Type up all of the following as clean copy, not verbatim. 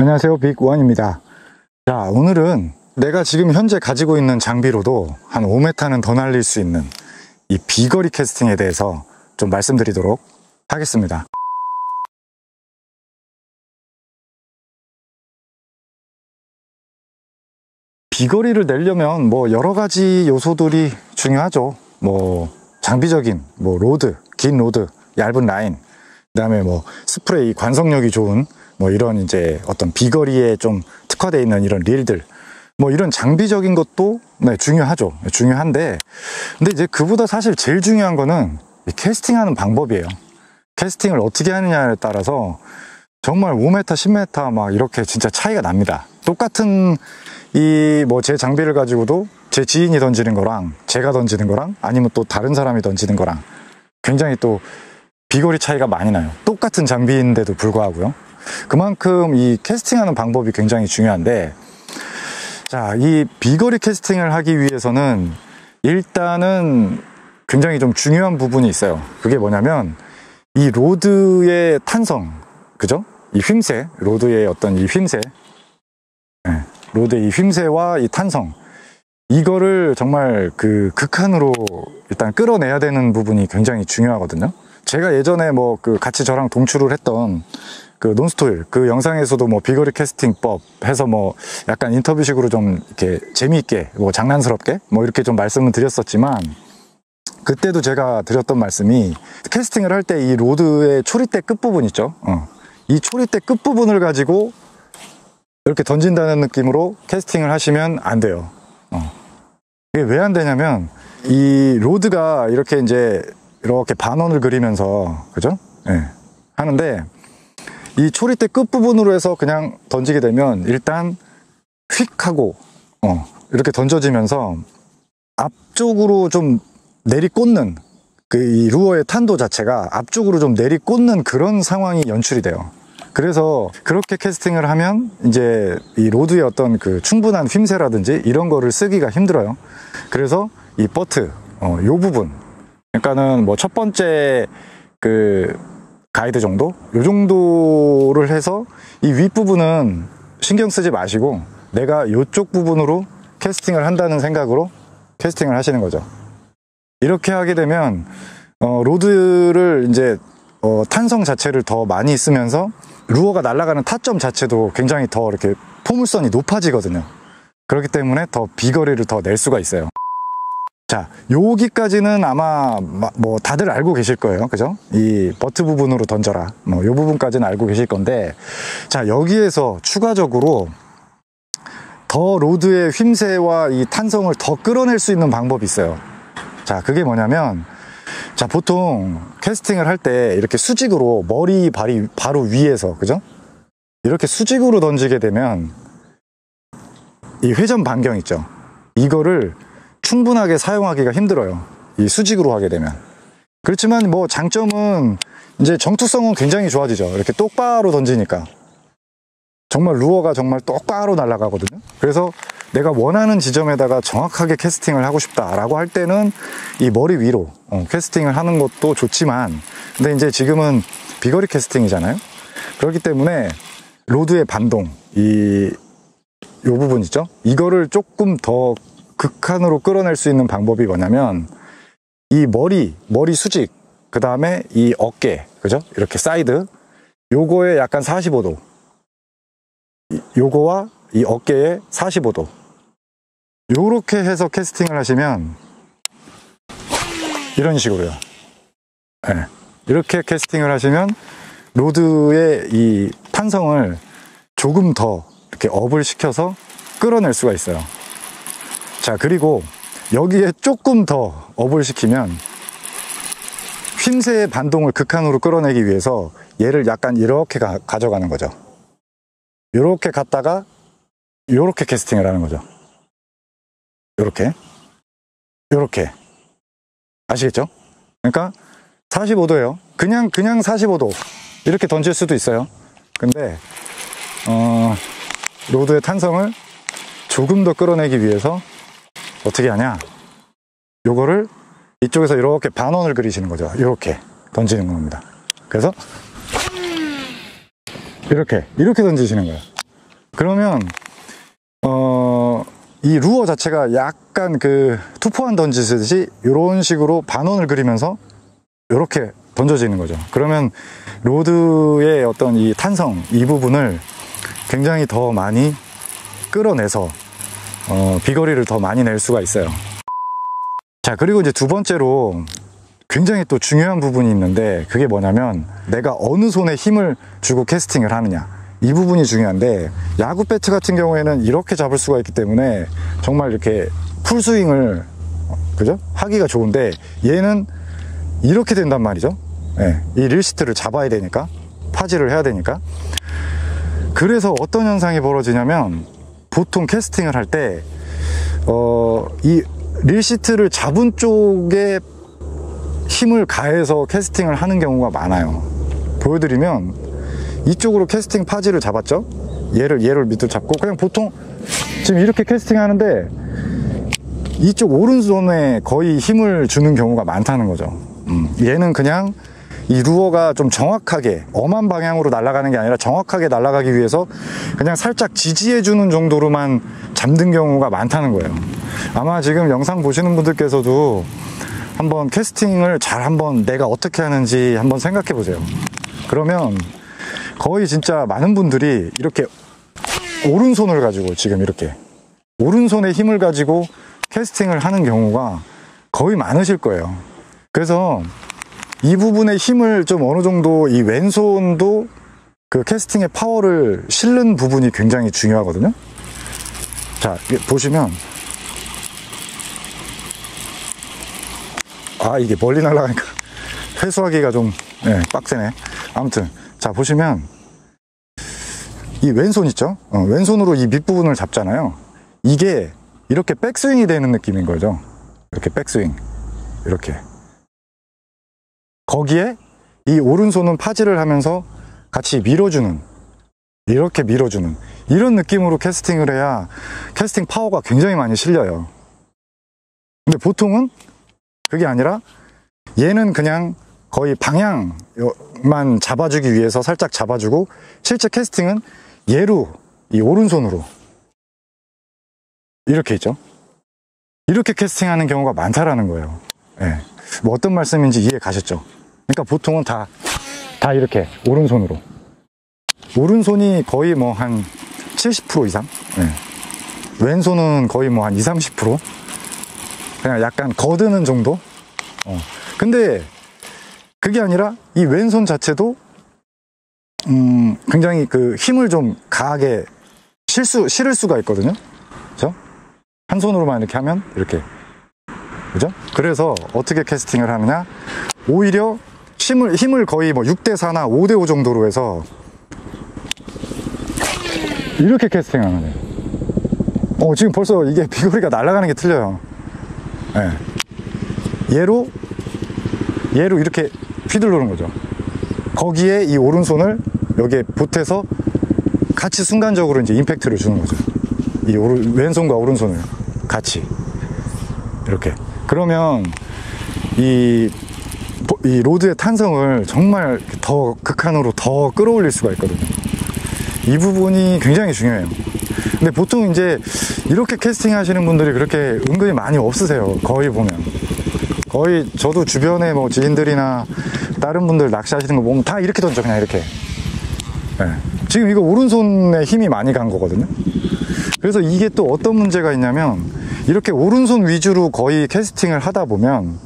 안녕하세요, 빅원입니다. 자, 오늘은 내가 지금 현재 가지고 있는 장비로도 한 5m는 더 날릴 수 있는 이 비거리 캐스팅에 대해서 좀 말씀드리도록 하겠습니다. 비거리를 내려면 뭐 여러 가지 요소들이 중요하죠. 뭐 장비적인 로드, 긴 로드, 얇은 라인, 그다음에 뭐 스프레이, 관성력이 좋은 뭐 이런 이제 어떤 비거리에 좀 특화되어 있는 이런 릴들, 뭐 이런 장비적인 것도 중요하죠. 중요한데, 근데 이제 그보다 사실 제일 중요한 거는 이 캐스팅하는 방법이에요. 캐스팅을 어떻게 하느냐에 따라서 정말 5m, 10m 막 이렇게 진짜 차이가 납니다. 똑같은 이 뭐 제 장비를 가지고도 제 지인이 던지는 거랑 제가 던지는 거랑 아니면 또 다른 사람이 던지는 거랑 굉장히 또 비거리 차이가 많이 나요. 똑같은 장비인데도 불구하고요. 그만큼 이 캐스팅하는 방법이 굉장히 중요한데, 자, 이 비거리 캐스팅을 하기 위해서는 일단은 굉장히 좀 중요한 부분이 있어요. 그게 뭐냐면 이 로드의 탄성, 그죠? 이 휨새, 로드의 어떤 이 휨새, 로드의 이 휨새와 이 탄성, 이거를 정말 그 극한으로 일단 끌어내야 되는 부분이 굉장히 중요하거든요. 제가 예전에 뭐 같이 저랑 동출을 했던 그 논스토일 그 영상에서도 뭐 비거리 캐스팅법 해서 뭐 약간 인터뷰식으로 좀 이렇게 재미있게 뭐 장난스럽게 뭐 이렇게 좀 말씀을 드렸었지만, 그때도 제가 드렸던 말씀이 캐스팅을 할 때 이 로드의 초리대 끝부분 있죠. 이 초리대 끝부분을 가지고 이렇게 던진다는 느낌으로 캐스팅을 하시면 안 돼요. 이게 왜 안 되냐면 이 로드가 이렇게 이제 이렇게 반원을 그리면서, 그죠? 하는데 이 초리대 끝부분으로 해서 그냥 던지게 되면 일단 휙 하고 이렇게 던져지면서 앞쪽으로 좀 내리꽂는 이 루어의 탄도 자체가 앞쪽으로 좀 내리꽂는 그런 상황이 연출이 돼요. 그래서 그렇게 캐스팅을 하면 이제 이 로드의 어떤 그 충분한 휨새라든지 이런 거를 쓰기가 힘들어요. 그래서 이 버트 요 부분, 그러니까는 뭐 첫 번째 그 가이드 정도? 요 정도를 해서 이 윗부분은 신경 쓰지 마시고 내가 요쪽 부분으로 캐스팅을 한다는 생각으로 캐스팅을 하시는 거죠. 이렇게 하게 되면 로드를 이제 탄성 자체를 더 많이 쓰면서 루어가 날아가는 타점 자체도 굉장히 더 이렇게 포물선이 높아지거든요. 그렇기 때문에 더 비거리를 더 낼 수가 있어요. 자, 여기까지는 아마 뭐 다들 알고 계실 거예요. 그죠? 이 버트 부분으로 던져라. 뭐 요 부분까지는 알고 계실 건데, 자, 여기에서 추가적으로 더 로드의 휨새와 이 탄성을 더 끌어낼 수 있는 방법이 있어요. 자, 그게 뭐냐면, 자, 보통 캐스팅을 할 때 이렇게 수직으로 머리 발이 바로 위에서, 그죠? 이렇게 수직으로 던지게 되면 이 회전 반경 있죠? 이거를 충분하게 사용하기가 힘들어요. 이 수직으로 하게 되면. 그렇지만 뭐 장점은 이제 정투성은 굉장히 좋아지죠. 이렇게 똑바로 던지니까. 정말 루어가 정말 똑바로 날아가거든요. 그래서 내가 원하는 지점에다가 정확하게 캐스팅을 하고 싶다라고 할 때는 이 머리 위로 캐스팅을 하는 것도 좋지만, 근데 이제 지금은 비거리 캐스팅이잖아요. 그렇기 때문에 로드의 반동, 요 부분 있죠? 이거를 조금 더 극한으로 끌어낼 수 있는 방법이 뭐냐면 이 머리 수직, 그 다음에 이 어깨, 그죠? 이렇게 사이드, 요거에 약간 45도, 요거와 이 어깨에 45도, 요렇게 해서 캐스팅을 하시면 이런 식으로요. 이렇게 캐스팅을 하시면 로드의 이 탄성을 조금 더 이렇게 업을 시켜서 끌어낼 수가 있어요. 자, 그리고 여기에 조금 더 업을 시키면 휨새의 반동을 극한으로 끌어내기 위해서 얘를 약간 이렇게 가져가는 거죠. 이렇게 갔다가 이렇게 캐스팅을 하는 거죠. 이렇게 아시겠죠? 그러니까 45도예요. 그냥 45도 이렇게 던질 수도 있어요. 근데 로드의 탄성을 조금 더 끌어내기 위해서 어떻게 하냐, 요거를 이쪽에서 이렇게 반원을 그리시는 거죠. 이렇게 던지는 겁니다. 그래서 이렇게 던지시는 거예요. 그러면 이 루어 자체가 약간 그 투포환 던지듯이 이런 식으로 반원을 그리면서 이렇게 던져지는 거죠. 그러면 로드의 어떤 이 탄성, 이 부분을 굉장히 더 많이 끌어내서 비거리를 더 많이 낼 수가 있어요. 자, 그리고 이제 두 번째로 굉장히 또 중요한 부분이 있는데, 그게 뭐냐면 내가 어느 손에 힘을 주고 캐스팅을 하느냐, 이 부분이 중요한데, 야구 배트 같은 경우에는 이렇게 잡을 수가 있기 때문에 정말 이렇게 풀스윙을 그죠? 하기가 좋은데, 얘는 이렇게 된단 말이죠. 네, 이 릴시트를 잡아야 되니까, 파지를 해야 되니까. 그래서 어떤 현상이 벌어지냐면, 보통 캐스팅을 할 때 이 릴시트를 잡은 쪽에 힘을 가해서 캐스팅을 하는 경우가 많아요. 보여드리면, 이쪽으로 캐스팅 파지를 잡았죠? 얘를 밑으로 잡고, 그냥 보통 지금 이렇게 캐스팅 하는데 이쪽 오른손에 거의 힘을 주는 경우가 많다는 거죠. 얘는 그냥 이 루어가 좀 정확하게, 엄한 방향으로 날아가는 게 아니라 정확하게 날아가기 위해서 그냥 살짝 지지해 주는 정도로만 잡는 경우가 많다는 거예요. 아마 지금 영상 보시는 분들께서도 한번 캐스팅을 잘 한번 내가 어떻게 하는지 한번 생각해 보세요. 그러면 거의 진짜 많은 분들이 이렇게 오른손을 가지고, 지금 이렇게 오른손에 힘을 가지고 캐스팅을 하는 경우가 거의 많으실 거예요. 그래서 이 부분에 힘을 좀 어느 정도, 이 왼손도 그 캐스팅의 파워를 실는 부분이 굉장히 중요하거든요. 자, 보시면, 이게 멀리 날아가니까 회수하기가 좀 빡세네. 아무튼, 자, 보시면 이 왼손 있죠? 왼손으로 이 밑부분을 잡잖아요. 이게 이렇게 백스윙이 되는 느낌인 거죠. 이렇게 백스윙, 이렇게. 거기에 이 오른손은 파지를 하면서 같이 밀어주는, 이렇게 밀어주는 이런 느낌으로 캐스팅을 해야 캐스팅 파워가 굉장히 많이 실려요. 근데 보통은 그게 아니라 얘는 그냥 거의 방향만 잡아주기 위해서 살짝 잡아주고, 실제 캐스팅은 얘로, 이 오른손으로 이렇게 있죠. 이렇게 캐스팅하는 경우가 많다라는 거예요. 네. 뭐 어떤 말씀인지 이해 가셨죠? 그러니까 보통은 다 이렇게 오른손으로, 오른손이 거의 뭐 한 70% 이상, 왼손은 거의 뭐 한 20, 30%, 그냥 약간 거드는 정도. 근데 그게 아니라 이 왼손 자체도 굉장히 그 힘을 좀 강하게 실을 수가 있거든요. 그죠? 한 손으로만 이렇게 하면 이렇게, 그죠? 그래서 어떻게 캐스팅을 하느냐, 오히려 힘을 거의 뭐 6대4나 5대5 정도로 해서 이렇게 캐스팅하는 거예요. 지금 벌써 이게 비거리가 날아가는 게 틀려요. 얘로 이렇게 휘두르는 거죠. 거기에 이 오른손을 여기에 보태서 같이 순간적으로 이제 임팩트를 주는 거죠. 이 왼손과 오른손을 같이 이렇게. 그러면 이 로드의 탄성을 정말 더 극한으로 더 끌어올릴 수가 있거든요. 이 부분이 굉장히 중요해요. 근데 보통 이제 이렇게 캐스팅 하시는 분들이 그렇게 은근히 많이 없으세요. 거의 보면. 거의 저도 주변에 뭐 지인들이나 다른 분들 낚시하시는 거 보면 다 이렇게 던져, 그냥 이렇게. 지금 이거 오른손에 힘이 많이 간 거거든요. 그래서 이게 또 어떤 문제가 있냐면, 이렇게 오른손 위주로 거의 캐스팅을 하다 보면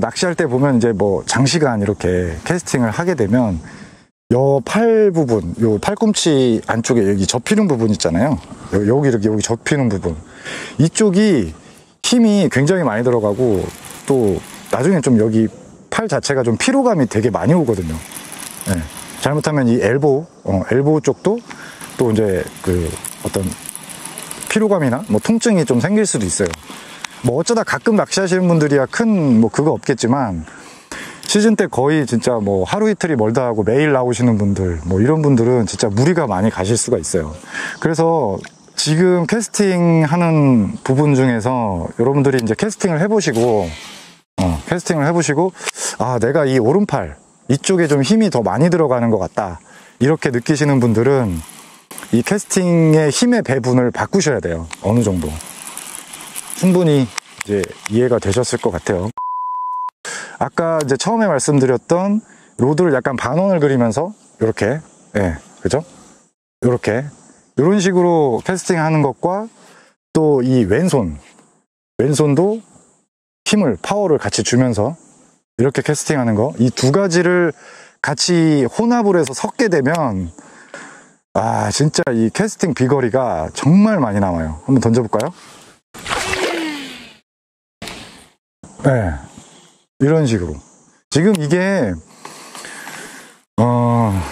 낚시할 때 보면 이제 뭐 장시간 이렇게 캐스팅을 하게 되면 요 팔 부분, 요 팔꿈치 안쪽에 여기 접히는 부분 있잖아요. 여기 접히는 부분, 이쪽이 힘이 굉장히 많이 들어가고, 또 나중에 좀 여기 팔 자체가 좀 피로감이 되게 많이 오거든요. 잘못하면 이 엘보우 쪽도 또 이제 그 어떤 피로감이나 뭐 통증이 좀 생길 수도 있어요. 뭐 어쩌다 가끔 낚시하시는 분들이야 큰 뭐 그거 없겠지만, 시즌 때 거의 진짜 뭐 하루 이틀이 멀다 하고 매일 나오시는 분들, 뭐 이런 분들은 진짜 무리가 많이 가실 수가 있어요. 그래서 지금 캐스팅 하는 부분 중에서 여러분들이 이제 캐스팅을 해보시고, 내가 이 오른팔 이쪽에 좀 힘이 더 많이 들어가는 것 같다, 이렇게 느끼시는 분들은 이 캐스팅의 힘의 배분을 바꾸셔야 돼요. 어느 정도. 충분히 이제 이해가 되셨을 것 같아요. 아까 이제 처음에 말씀드렸던 로드를 약간 반원을 그리면서 이렇게, 예, 그죠? 이렇게 이런 식으로 캐스팅 하는 것과 또 이 왼손도 힘을, 파워를 같이 주면서 이렇게 캐스팅 하는 거, 이 두 가지를 같이 혼합을 해서 섞게 되면 진짜 이 캐스팅 비거리가 정말 많이 남아요. 한번 던져볼까요? 네, 이런 식으로. 지금 이게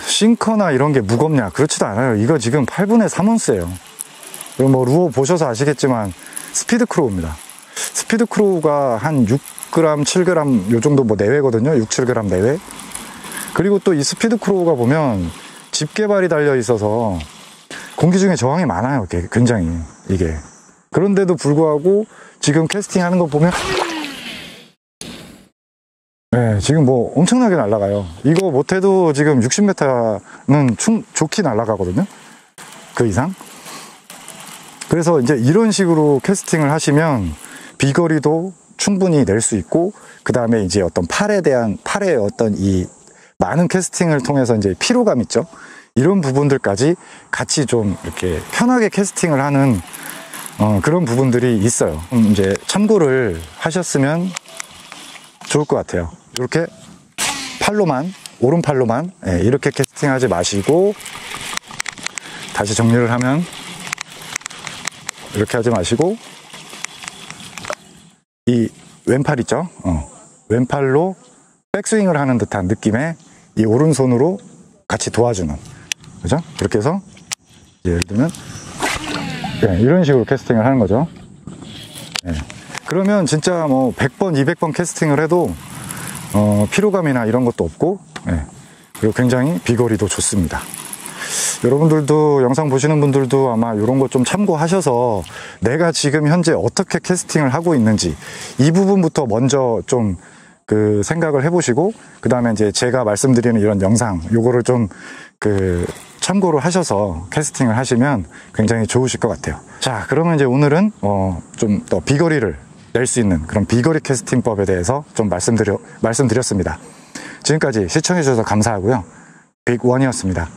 싱커나 이런 게 무겁냐? 그렇지도 않아요. 이거 지금 8분의 3온스예요. 그리고 뭐 루어 보셔서 아시겠지만 스피드 크로우입니다. 스피드 크로우가 한 6g, 7g 요 정도 뭐 내외거든요. 6, 7g 내외. 그리고 또 이 스피드 크로우가 보면 집게발이 달려 있어서 공기 중에 저항이 많아요. 굉장히 이게. 그런데도 불구하고 지금 캐스팅 하는 거 보면 네, 지금 뭐 엄청나게 날아가요. 이거 못해도 지금 60m는 좋게 날아가거든요. 그 이상. 그래서 이제 이런 식으로 캐스팅을 하시면 비거리도 충분히 낼 수 있고, 그 다음에 이제 어떤 팔의 어떤 이 많은 캐스팅을 통해서 이제 피로감 있죠. 이런 부분들까지 같이 좀 이렇게 편하게 캐스팅을 하는 그런 부분들이 있어요. 이제 참고를 하셨으면 좋을 것 같아요. 이렇게 팔로만, 오른팔로만 이렇게 캐스팅하지 마시고, 다시 정리를 하면 이렇게 하지 마시고, 이 왼팔 있죠? 왼팔로 백스윙을 하는 듯한 느낌의 이 오른손으로 같이 도와주는, 그죠? 그렇게 해서 예를 들면 이런 식으로 캐스팅을 하는 거죠. 그러면 진짜 뭐 100번, 200번 캐스팅을 해도 피로감이나 이런 것도 없고, 그리고 굉장히 비거리도 좋습니다. 여러분들도, 영상 보시는 분들도 아마 이런 것 좀 참고하셔서 내가 지금 현재 어떻게 캐스팅을 하고 있는지 이 부분부터 먼저 좀 그 생각을 해보시고, 그 다음에 이제 제가 말씀드리는 이런 영상 요거를 좀 참고를 하셔서 캐스팅을 하시면 굉장히 좋으실 것 같아요. 자, 그러면 이제 오늘은 좀 더 비거리를 낼 수 있는 그런 비거리 캐스팅법에 대해서 좀 말씀드렸습니다. 지금까지 시청해 주셔서 감사하고요. 빅원이었습니다.